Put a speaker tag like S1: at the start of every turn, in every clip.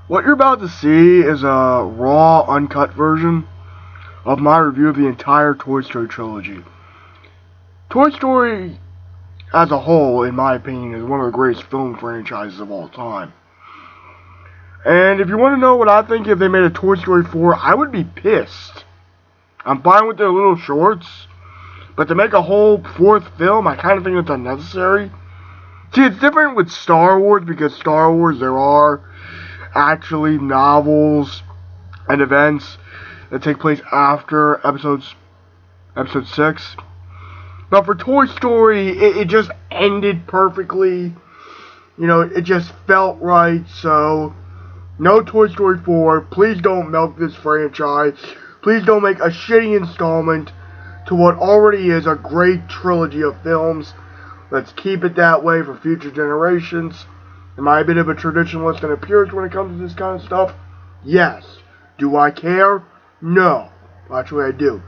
S1: What you're about to see is a raw, uncut version of my review of the entire Toy Story trilogy. Toy Story, as a whole, in my opinion, is one of the greatest film franchises of all time. And if you want to know what I think if they made a Toy Story 4, I would be pissed. I'm fine with their little shorts, but to make a whole fourth film, I kind of think it's unnecessary. See, it's different with Star Wars, because Star Wars, there are actually novels and events that take place after episode 6. But for Toy Story, it just ended perfectly. You know, it just felt right. So, no Toy Story 4. Please don't milk this franchise. Please don't make a shitty installment to what already is a great trilogy of films. Let's keep it that way for future generations. Am I a bit of a traditionalist and a purist when it comes to this kind of stuff? Yes. Do I care? No. Actually, I do.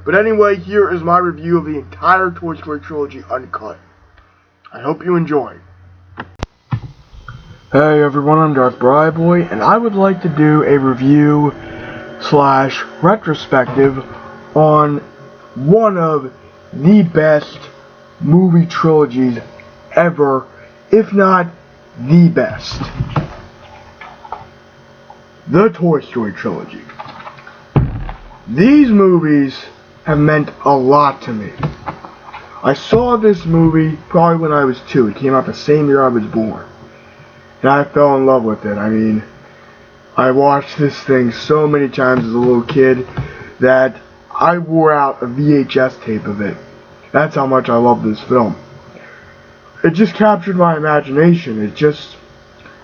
S1: But anyway, here is my review of the entire Toy Story trilogy uncut. I hope you enjoy. Hey everyone, I'm DARTHBRIBOY, and I would like to do a review / retrospective on one of the best movie trilogies ever, if not the best. The Toy Story trilogy. These movies have meant a lot to me. I saw this movie probably when I was 2. It came out the same year I was born. And I fell in love with it. I mean, I watched this thing so many times as a little kid that I wore out a VHS tape of it. That's how much I love this film. It just captured my imagination. It just,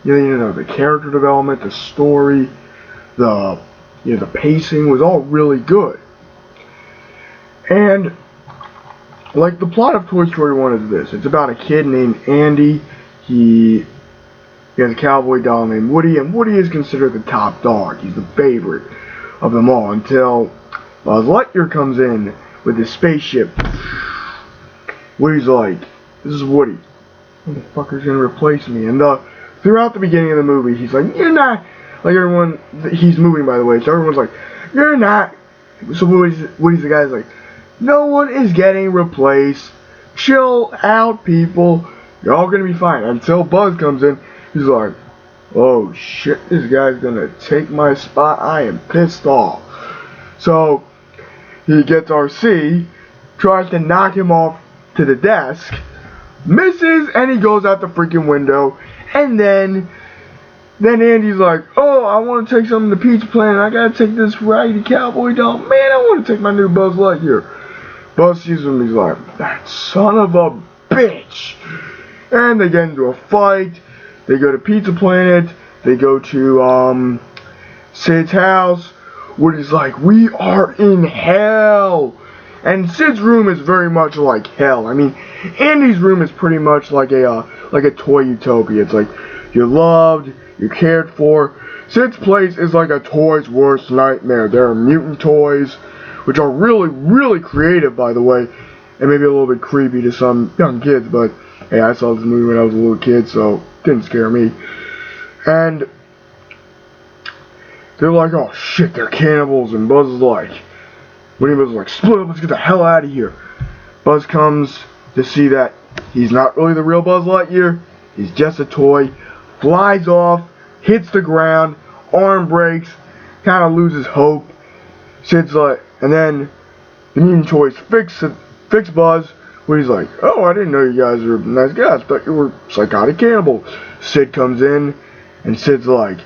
S1: you know, the character development, the story, the pacing was all really good. And, like, the plot of Toy Story 1 is this. It's about a kid named Andy. He has a cowboy doll named Woody, and Woody is considered the top dog. He's the favorite of them all until Buzz Lightyear comes in with his spaceship. Woody's like, this is Woody. Who the fucker's gonna replace me? And throughout the beginning of the movie, he's like, you're not. Like everyone, he's moving by the way, so everyone's like, you're not. So Woody's the guy's like, no one is getting replaced. Chill out, people. You're all gonna be fine. Until Buzz comes in, he's like, oh shit, this guy's gonna take my spot. I am pissed off. So he gets RC, tries to knock him off to the desk, misses, and he goes out the freaking window. And then Andy's like, oh, I want to take some of the Pizza Planet. I gotta take this raggedy cowboy doll. Man, I want to take my new Buzz Lightyear. Buzz sees him, he's like, that son of a bitch. And they get into a fight. They go to Pizza Planet. They go to Sid's house. Woody's like, we are in hell. And Sid's room is very much like hell. I mean, Andy's room is pretty much like a toy utopia. It's like, you're loved, you're cared for. Sid's place is like a toy's worst nightmare. There are mutant toys, which are really, really creative, by the way, and maybe a little bit creepy to some young kids, but hey, I saw this movie when I was a little kid, so it didn't scare me. And they're like, oh shit, they're cannibals, and Buzz is like, Woody was like, split up, let's get the hell out of here. Buzz comes to see that he's not really the real Buzz Lightyear, he's just a toy, flies off, hits the ground, arm breaks, kind of loses hope. Sid's like, and then the mutant toys fix Buzz, where he's like, oh, I didn't know you guys were nice guys, but you were psychotic cannibals. Sid comes in, and Sid's like,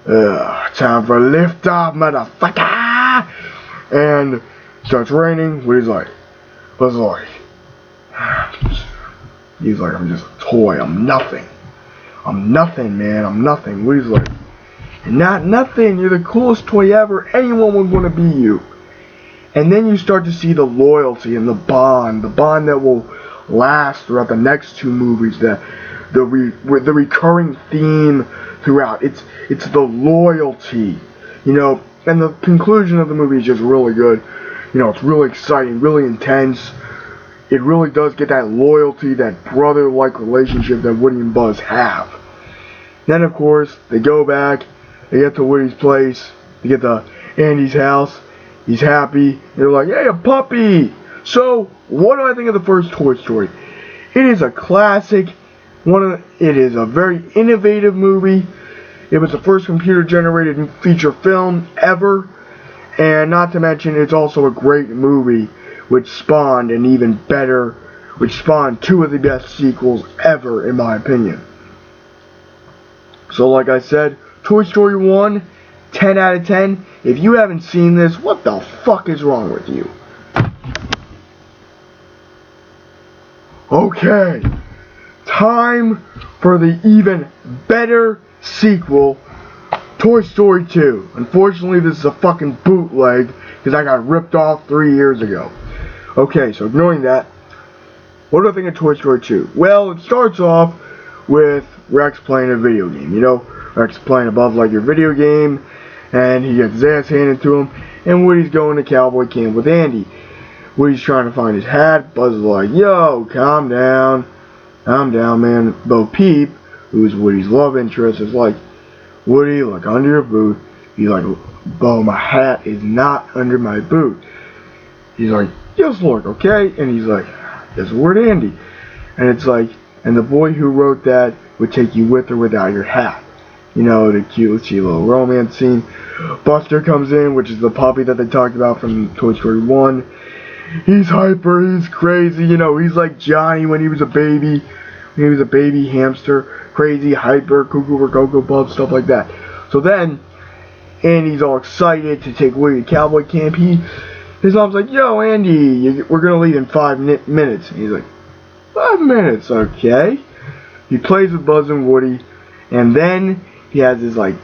S1: time for liftoff, motherfucker! And starts raining. Woody's like, Buzz is like, he's like, I'm just a toy. I'm nothing. I'm nothing, man. I'm nothing. Woody's like, you're not nothing. You're the coolest toy ever. Anyone would want to be you. And then you start to see the loyalty and the bond that will last throughout the next 2 movies. The recurring theme throughout. It's the loyalty, you know. And the conclusion of the movie is just really good. You know, it's really exciting, really intense. It really does get that loyalty, that brother-like relationship that Woody and Buzz have. Then, of course, they go back, They get to Woody's place. They get to Andy's house. He's happy. They're like, hey, a puppy! So, what do I think of the first Toy Story? It is a classic. It is a very innovative movie. It was the first computer-generated feature film ever. And not to mention, it's also a great movie, which spawned two of the best sequels ever, in my opinion. So, like I said, Toy Story 1, 10 out of 10. If you haven't seen this, what the fuck is wrong with you? Okay, time for the even better sequel, Toy Story 2. Unfortunately, this is a fucking bootleg, because I got ripped off 3 years ago. Okay, so ignoring that, what do I think of Toy Story 2? Well, it starts off with Rex playing a video game. You know, Rex playing above like your video game, and he gets his ass handed to him, and Woody's going to cowboy camp with Andy. Woody's trying to find his hat. Buzz is like, yo, calm down, man. Bo Peep, who's Woody's love interest, is like, Woody, look under your boot. He's like, Bo, my hat is not under my boot. He's like, just look, okay? And he's like, there's the word Andy. And it's like, and the boy who wrote that would take you with or without your hat. You know, the cute little romance scene. Buster comes in, which is the puppy that they talked about from Toy Story 1. He's hyper, he's crazy, you know, he's like Johnny when he was a baby. When he was a baby hamster. Crazy, hyper, cuckoo for Cocoa Puffs, stuff like that. So then, Andy's all excited to take Woody to cowboy camp. His mom's like, yo, Andy, we're going to leave in 5 minutes. And he's like, 5 minutes, okay. He plays with Buzz and Woody, and then he has his, like,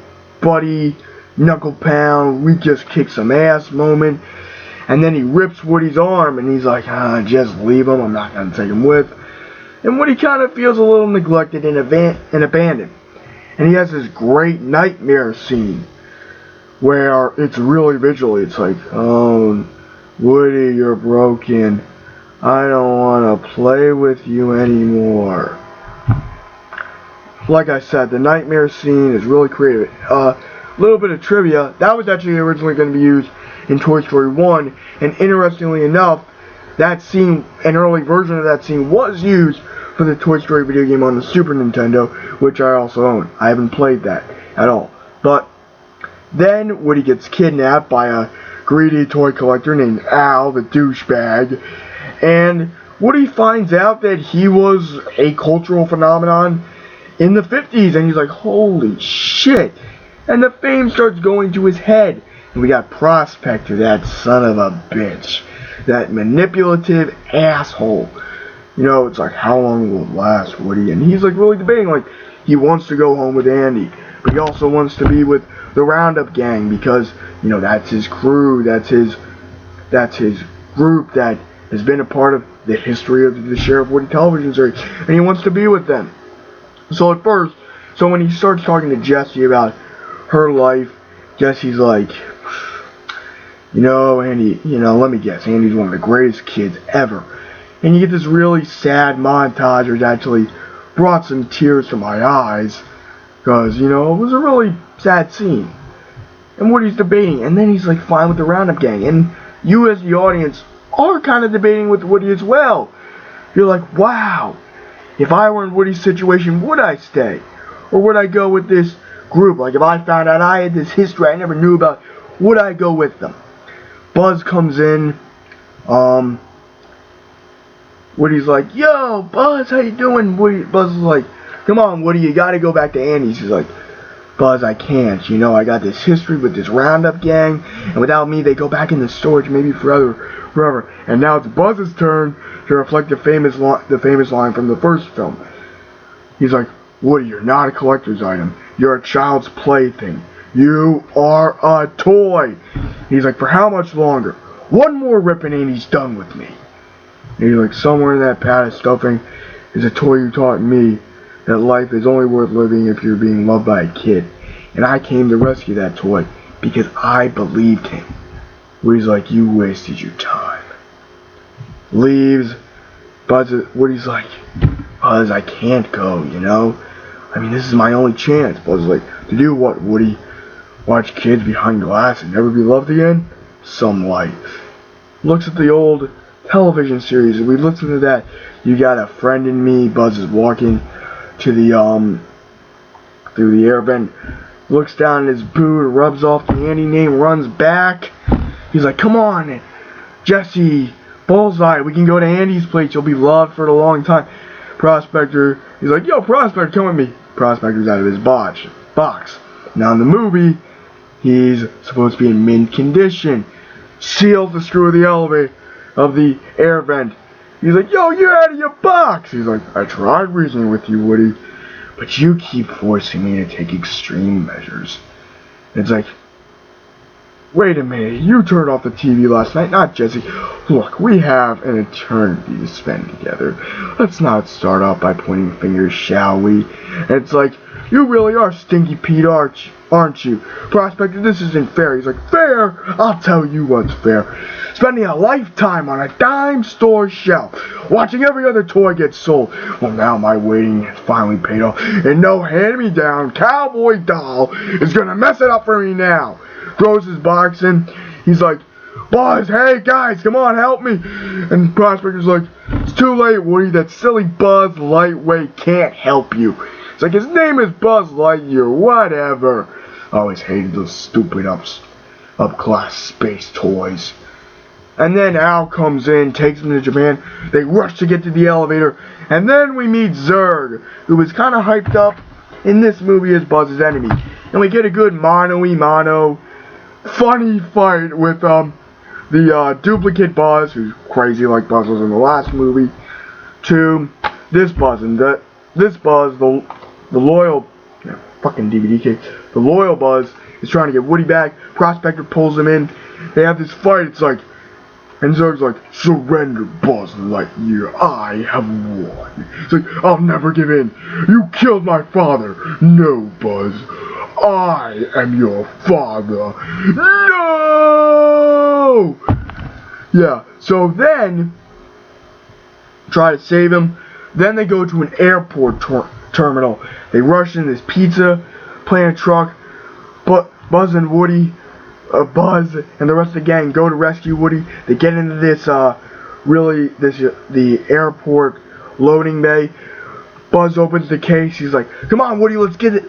S1: buddy, knuckle pound, we just kick some ass moment. And then he rips Woody's arm, and he's like, just leave him, I'm not going to take him with. And Woody kind of feels a little neglected and abandoned. And he has this great nightmare scene, where it's really visual. It's like, oh, Woody, you're broken. I don't want to play with you anymore. Like I said, the nightmare scene is really creative. Little bit of trivia, that was actually originally going to be used in Toy Story 1, and interestingly enough, that scene, an early version of that scene, was used for the Toy Story video game on the Super Nintendo, which I also own. I haven't played that at all. But then Woody gets kidnapped by a greedy toy collector named Al, the douchebag, and Woody finds out that he was a cultural phenomenon in the 50s, and he's like, holy shit. And the fame starts going to his head. And we got Prospector, that son of a bitch. That manipulative asshole. You know, it's like, how long will it last, Woody? And he's like really debating, like, he wants to go home with Andy. But he also wants to be with the Roundup gang because, you know, that's his crew. That's his group that has been a part of the history of the Sheriff Woody television series. And he wants to be with them. So at first, when he starts talking to Jessie about her life, Jessie's like, you know, Andy, you know, let me guess, Andy's one of the greatest kids ever. And you get this really sad montage, which actually brought some tears to my eyes, because, you know, it was a really sad scene. And Woody's debating, and then he's like, fine with the Roundup gang. And you as the audience are kind of debating with Woody as well. You're like, wow, if I were in Woody's situation, would I stay? Or would I go with this group? Like, if I found out I had this history I never knew about, would I go with them? Buzz comes in. Woody's like, yo, Buzz, how you doing? Buzz is like, come on, Woody, you gotta go back to Andy's. He's like, Buzz, I can't. You know, I got this history with this Roundup gang, and without me, they go back into storage maybe forever. And now it's Buzz's turn to reflect the famous line from the first film. He's like, Woody, you're not a collector's item. You're a child's plaything. You are a toy. He's like, for how much longer? One more rip and Andy's done with me. And he's like, somewhere in that pad of stuffing is a toy you taught me that life is only worth living if you're being loved by a kid. And I came to rescue that toy because I believed him. Woody's like, you wasted your time. Leaves. Woody's like, Buzz, I can't go, you know? I mean, this is my only chance. Buzz is like, to do what, Woody? Watch kids behind glass and never be loved again? Some life. Looks at the old television series, and we listen to that. You Got a Friend in Me. Buzz is walking to the through the air vent, looks down at his boot, rubs off the Andy name, runs back. He's like, come on, Jesse, Bullseye, we can go to Andy's place, you'll be loved for a long time. Prospector, he's like, yo, Prospector, come with me. Prospector's out of his box. Now in the movie, he's supposed to be in mint condition. Seals the screw of the elevator, of the air vent. He's like, yo, you're out of your box. He's like, I tried reasoning with you, Woody, but you keep forcing me to take extreme measures. It's like, wait a minute, you turned off the TV last night, not Jesse. Look, we have an eternity to spend together. Let's not start off by pointing fingers, shall we? And it's like, you really are Stinky Pete, aren't you? Prospector, this isn't fair. He's like, fair? I'll tell you what's fair. Spending a lifetime on a dime store shelf, watching every other toy get sold. Well, now my waiting has finally paid off, and no hand-me-down cowboy doll is gonna mess it up for me now. Throws his box in. He's like, Buzz, hey guys, come on, help me. And Prospector's like, it's too late, Woody. That silly Buzz Lightweight can't help you. It's like, his name is Buzz Lightyear, whatever. I always hated those stupid up-class space toys. And then Al comes in, takes him to Japan. They rush to get to the elevator. And then we meet Zurg, who was kind of hyped up in this movie as Buzz's enemy. And we get a good mano-y-mano funny fight with the duplicate Buzz, who's crazy like Buzz was in the last movie, to this Buzz. And this Buzz, the loyal, fucking DVD cake, the loyal Buzz is trying to get Woody back. Prospector pulls him in. They have this fight. It's like, and Zurg's like, surrender, Buzz Lightyear. I have won. It's like, I'll never give in. You killed my father. No, Buzz. I am your father. No! Yeah, so then, try to save him. Then they go to an airport terminal. They rush in this pizza plant truck. But Buzz and Woody, Buzz and the rest of the gang go to rescue Woody. They get into this, the airport loading bay. Buzz opens the case. He's like, come on, Woody, let's get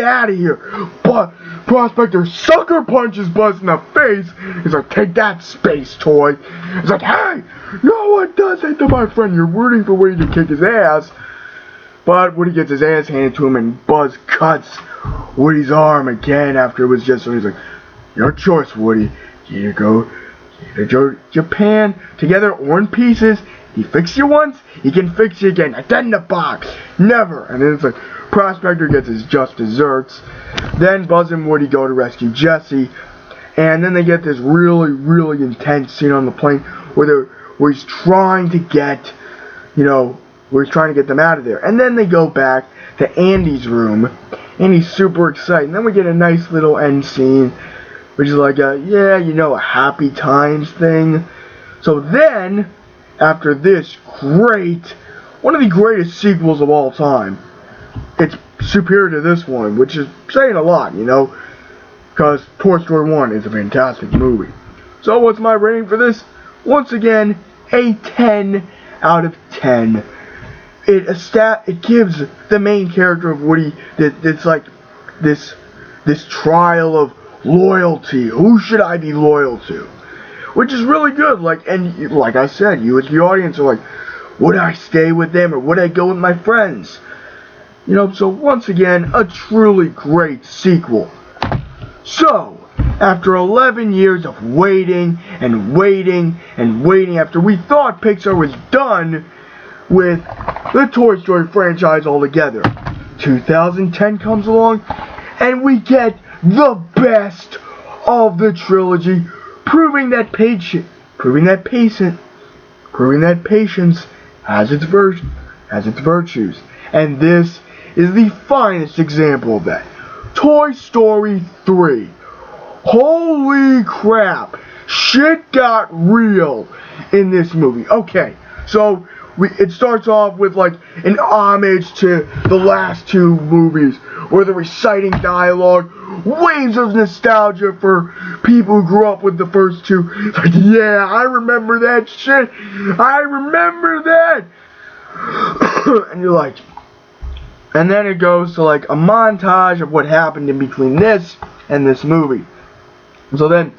S1: out of here. But Prospector sucker punches Buzz in the face. He's like, take that, space toy. He's like, hey, no one does that to my friend. You're rooting for Woody to kick his ass. But Woody gets his ass handed to him, and Buzz cuts Woody's arm again after it was just so. He's like, your choice, Woody. You go to Japan together or in pieces. He fixed you once, he can fix you again. And then the box. Never. And then it's like, Prospector gets his just desserts. Then Buzz and Woody go to rescue Jesse. And then they get this really, really intense scene on the plane where he's trying to get, where he's trying to get them out of there. And then they go back to Andy's room. And he's super excited. And then we get a nice little end scene, which is like a happy times thing. So then, after this one of the greatest sequels of all time, it's superior to this one, which is saying a lot, because Toy Story 1 is a fantastic movie. So what's my rating for this? Once again, a 10 out of 10. It gives the main character of Woody it's like this trial of loyalty. Who should I be loyal to? Which is really good. Like I said, you as the audience are like, would I stay with them or would I go with my friends? So once again, a truly great sequel. So, after 11 years of waiting and waiting and waiting, after we thought Pixar was done with the Toy Story franchise altogether, 2010 comes along and we get the best of the trilogy, proving that patience has its virtues. And this is the finest example of that. Toy Story 3. Holy crap. Shit got real in this movie. Okay, so it starts off with like an homage to the last two movies, where they're reciting dialogue. waves of nostalgia for people who grew up with the first two. It's like, yeah, I remember that shit. I remember that. And you're like, and then it goes to like a montage of what happened in between this and this movie. So then,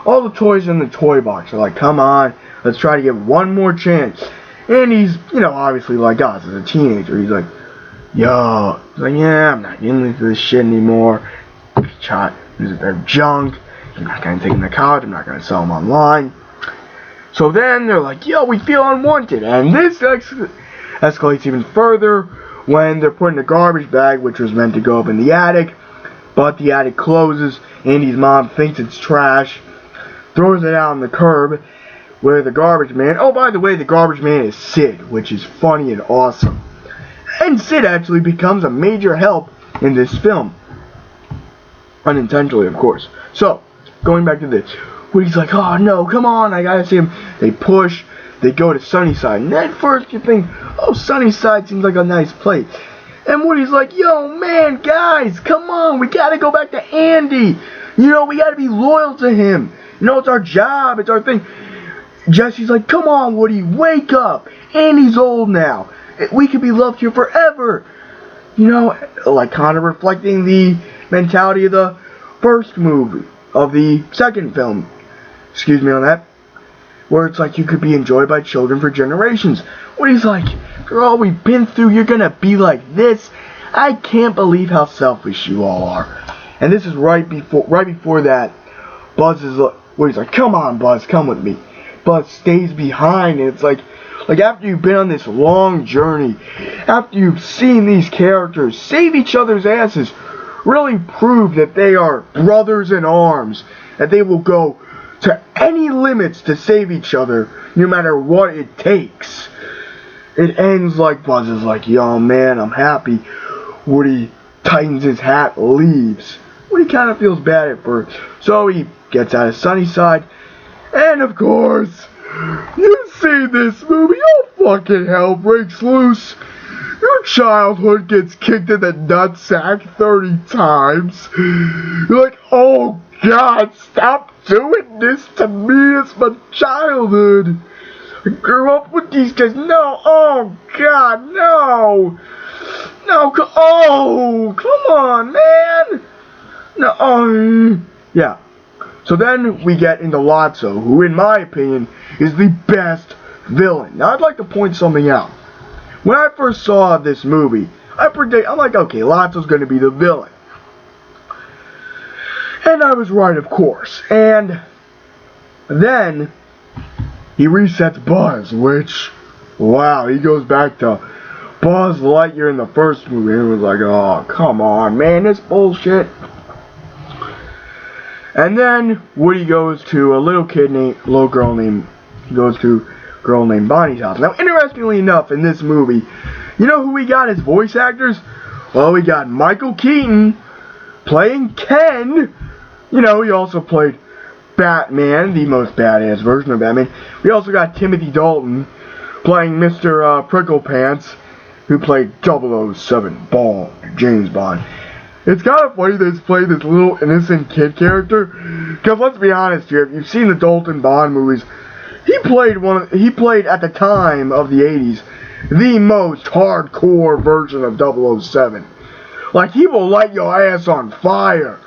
S1: all the toys in the toy box are like, come on, let's try to give one more chance. And he's, obviously like us as a teenager, he's like, yo, he's like, yeah, I'm not getting into this shit anymore. They're junk. I'm not gonna take them to college. I'm not gonna sell them online. So then they're like, yo, we feel unwanted. And this escalates even further when they're put in a garbage bag, which was meant to go up in the attic. But the attic closes. Andy's mom thinks it's trash, throws it out on the curb, where the garbage man, oh, by the way, the garbage man is Sid, which is funny and awesome. And Sid actually becomes a major help in this film. Unintentionally, of course. So, going back to this, Woody's like, oh no, come on, I gotta see him. They push, they go to Sunnyside. And at first you think, oh, Sunnyside seems like a nice place. And Woody's like, yo, man, guys, come on, we gotta go back to Andy. We gotta be loyal to him. It's our job, it's our thing. Jesse's like, come on, Woody, wake up. Andy's old now. We could be loved here forever. Like kind of reflecting the mentality of the first movie, of the second film. Excuse me on that. Where it's like you could be enjoyed by children for generations. Woody's like, after all we've been through, you're gonna be like this? I can't believe how selfish you all are. And this is right before that, Woody's like, come on, Buzz, come with me. Buzz stays behind, and it's like after you've been on this long journey, after you've seen these characters save each other's asses, really prove that they are brothers in arms, that they will go to any limits to save each other, no matter what it takes. It ends like Buzz is like, yo man, I'm happy. Woody tightens his hat, leaves. Woody kind of feels bad at first, so he gets out of Sunnyside, and of course, you see this movie, oh fucking hell breaks loose. Your childhood gets kicked in the nutsack 30 times. You're like, oh God, stop doing this to me, it's my childhood. I grew up with these guys, no, oh God, no. No, oh, come on, man. No, oh, yeah. So then we get into Lotso, who in my opinion is the best villain. Now I'd like to point something out. When I first saw this movie, I'm like, okay, Lotso's going to be the villain. And I was right, of course. And then he resets Buzz, which, wow, he goes back to Buzz Lightyear in the first movie. And it was like, oh, come on, man, this bullshit. And then Woody goes to a girl named Bonnie's house. Now, interestingly enough, in this movie, you know who we got as voice actors? Well, we got Michael Keaton playing Ken. He also played Batman, the most badass version of Batman. We also got Timothy Dalton playing Mr. Pricklepants, who played 007 Bond, James Bond. It's kind of funny they played this little innocent kid character, because let's be honest here, if you've seen the Dalton Bond movies, he played at the time of the 80s the most hardcore version of 007. Like, he will light your ass on fire,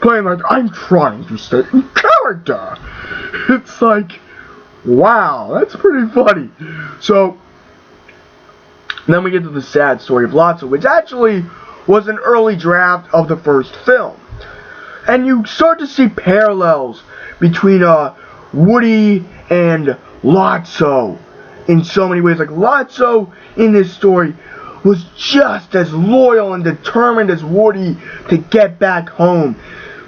S1: playing like, I'm trying to stay in character. It's like, wow, that's pretty funny. So then we get to the sad story of Lotso, which actually was an early draft of the first film. And you start to see parallels between Woody and Lotso in so many ways. Like, Lotso in this story was just as loyal and determined as Woody to get back home.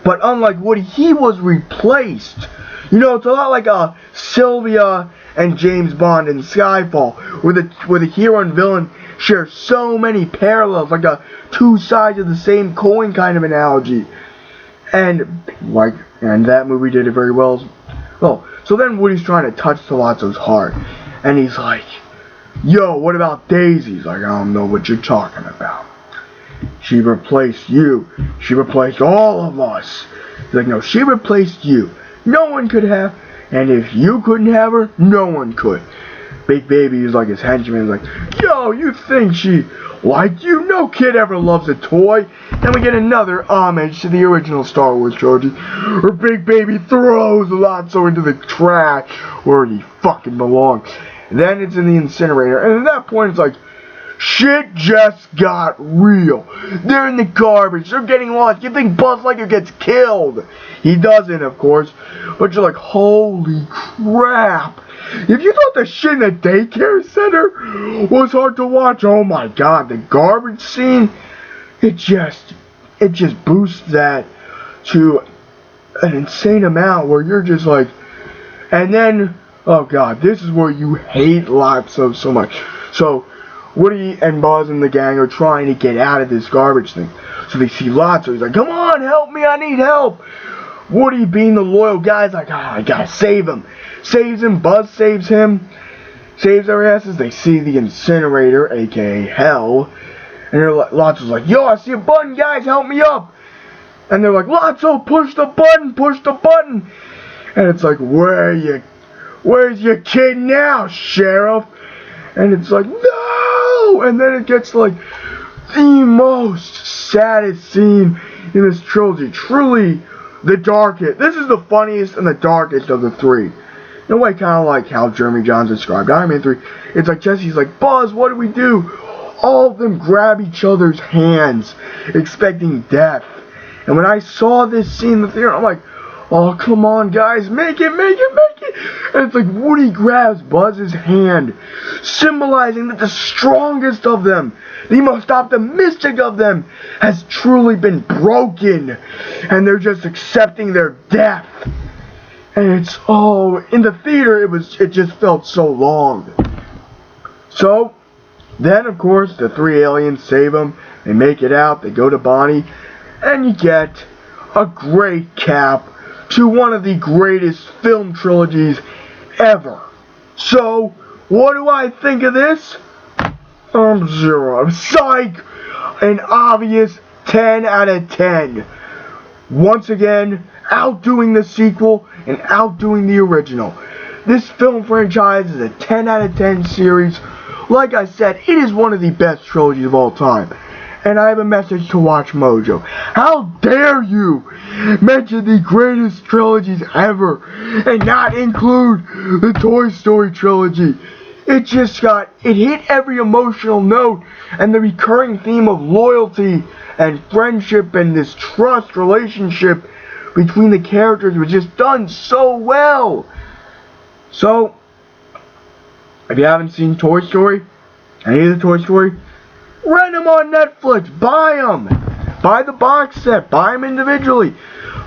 S1: But unlike Woody, he was replaced. It's a lot like Sylvia and James Bond in Skyfall, where the hero and villain share so many parallels, like a two sides of the same coin kind of analogy. And that movie did it very well. So then Woody's trying to touch Lotso's heart, and he's like, yo, what about Daisy? He's like, I don't know what you're talking about. She replaced you. She replaced all of us. He's like, no, she replaced you. No one could have. And if you couldn't have her, no one could. Big Baby is like his henchman. He's like, yo, you think she liked you? No kid ever loves a toy. Then we get another homage to the original Star Wars trilogy, where Big Baby throws Lotso into the trash where he fucking belongs. Then it's in the incinerator. And at that point, it's like, shit just got real. They're in the garbage. They're getting lost. You think Buzz Lightyear gets killed? He doesn't, of course. But you're like, holy crap. If you thought the shit in the daycare center was hard to watch, oh my god, the garbage scene, it just boosts that to an insane amount where you're just like, and then, oh god, this is where you hate Lotso so much. So, Woody and Buzz and the gang are trying to get out of this garbage thing. So they see Lotso, he's like, come on, help me, I need help. Woody, being the loyal guy, is like, I gotta save him. Saves him, Buzz saves him, saves their asses. They see the incinerator, aka hell, and Lotso's like, yo, I see a button, guys, help me up. And they're like, Lotso, push the button. And it's like, where's your kid now, Sheriff? And it's like, no! And then it gets like the most saddest scene in this trilogy. Truly the darkest. This is the funniest and the darkest of the three. In a way, kind of like how Jeremy Jahns described Iron Man 3. It's like Jesse's like, Buzz, what do we do? All of them grab each other's hands, expecting death. And when I saw this scene in the theater, I'm like, oh, come on, guys, make it. And it's like Woody grabs Buzz's hand, symbolizing that the strongest of them, the most optimistic of them, has truly been broken. And they're just accepting their death. And it's, oh, in the theater, it just felt so long. So, then, of course, the three aliens save them. They make it out. They go to Bonnie. And you get a great cap to one of the greatest film trilogies ever. So, what do I think of this? 0. Psych! An obvious 10 out of 10. Once again, outdoing the sequel and outdoing the original. This film franchise is a 10 out of 10 series. Like I said, it is one of the best trilogies of all time. And I have a message to Watch Mojo. How dare you mention the greatest trilogies ever and not include the Toy Story trilogy? It hit every emotional note, and the recurring theme of loyalty and friendship and this trust relationship between the characters was just done so well. So, if you haven't seen Toy Story, any of the Toy Story, rent them on Netflix, buy them, buy the box set, buy them individually,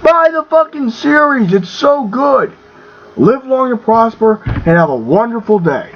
S1: buy the fucking series, it's so good. Live long and prosper, and have a wonderful day.